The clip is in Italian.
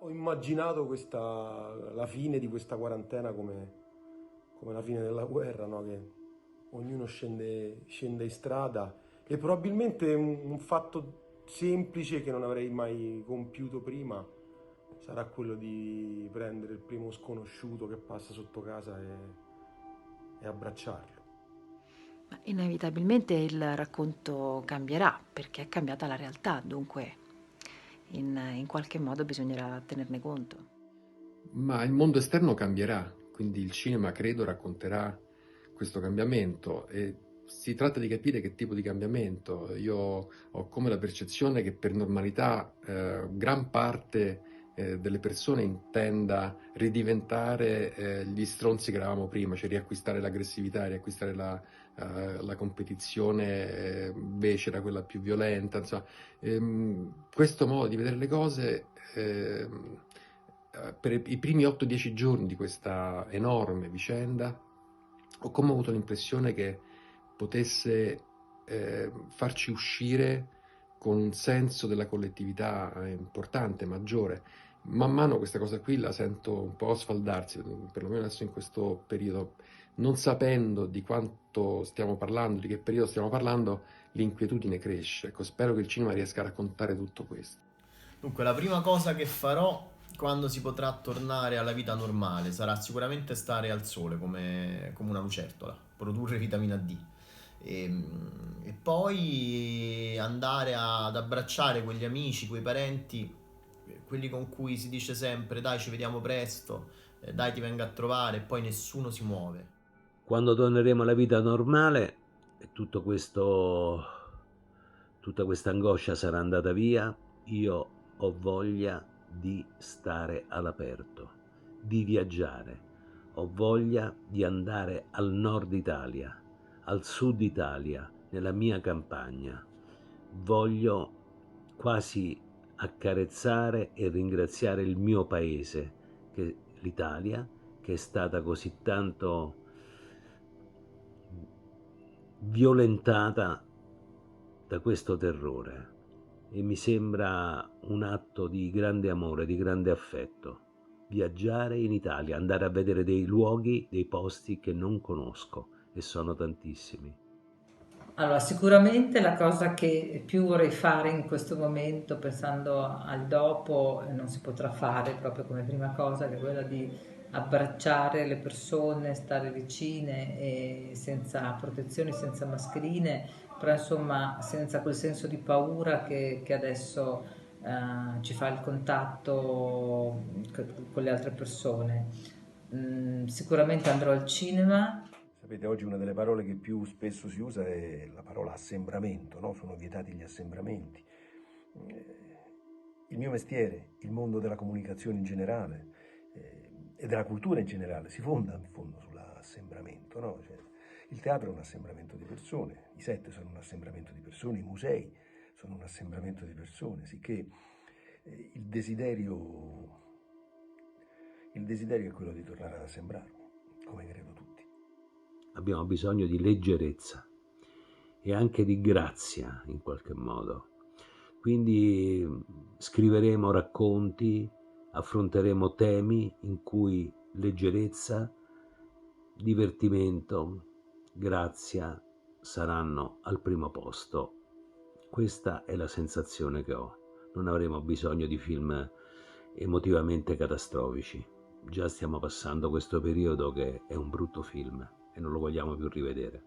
Ho immaginato la fine di questa quarantena come la fine della guerra, no? Che ognuno scende in strada e probabilmente un fatto semplice che non avrei mai compiuto prima sarà quello di prendere il primo sconosciuto che passa sotto casa e abbracciarlo. Ma inevitabilmente il racconto cambierà perché è cambiata la realtà, dunque in qualche modo bisognerà tenerne conto. Ma il mondo esterno cambierà, quindi il cinema credo racconterà questo cambiamento e si tratta di capire che tipo di cambiamento. Io ho come la percezione che per normalità gran parte delle persone intenda ridiventare gli stronzi che eravamo prima, cioè riacquistare l'aggressività, riacquistare la competizione becera, quella più violenta, insomma. Questo modo di vedere le cose per i primi 8-10 giorni di questa enorme vicenda ho come avuto l'impressione che potesse farci uscire con un senso della collettività importante, maggiore. Man mano questa cosa qui la sento un po' sfaldarsi, perlomeno adesso in questo periodo, non sapendo di quanto stiamo parlando, di che periodo stiamo parlando, l'inquietudine cresce. Ecco, spero che il cinema riesca a raccontare tutto questo. Dunque, la prima cosa che farò quando si potrà tornare alla vita normale sarà sicuramente stare al sole come una lucertola, produrre vitamina D. E poi andare ad abbracciare quegli amici, quei parenti, quelli con cui si dice sempre dai ci vediamo presto, dai ti vengo a trovare e poi nessuno si muove. Quando torneremo alla vita normale e tutta questa angoscia sarà andata via, io ho voglia di stare all'aperto, di viaggiare, ho voglia di andare al nord Italia, al sud Italia, nella mia campagna. Voglio quasi accarezzare e ringraziare il mio paese, l'Italia, che è stata così tanto violentata da questo terrore e mi sembra un atto di grande amore, di grande affetto. Viaggiare in Italia, andare a vedere dei luoghi, dei posti che non conosco e sono tantissimi. Allora, sicuramente la cosa che più vorrei fare in questo momento, pensando al dopo, non si potrà fare proprio come prima cosa, che è quella di abbracciare le persone, stare vicine e senza protezioni, senza mascherine, però insomma senza quel senso di paura che adesso ci fa il contatto con le altre persone. Sicuramente andrò al cinema. Sapete, oggi una delle parole che più spesso si usa è la parola assembramento, no? Sono vietati gli assembramenti. Il mio mestiere, il mondo della comunicazione in generale e della cultura in generale si fonda in fondo sull'assembramento, no? Cioè, il teatro è un assembramento di persone, i set sono un assembramento di persone, i musei sono un assembramento di persone, sicché il desiderio è quello di tornare ad assembrarmi, come credo tutti. Abbiamo bisogno di leggerezza e anche di grazia in qualche modo. Quindi scriveremo racconti, affronteremo temi in cui leggerezza, divertimento, grazia saranno al primo posto. Questa è la sensazione che ho. Non avremo bisogno di film emotivamente catastrofici. Già stiamo passando questo periodo che è un brutto film e non lo vogliamo più rivedere.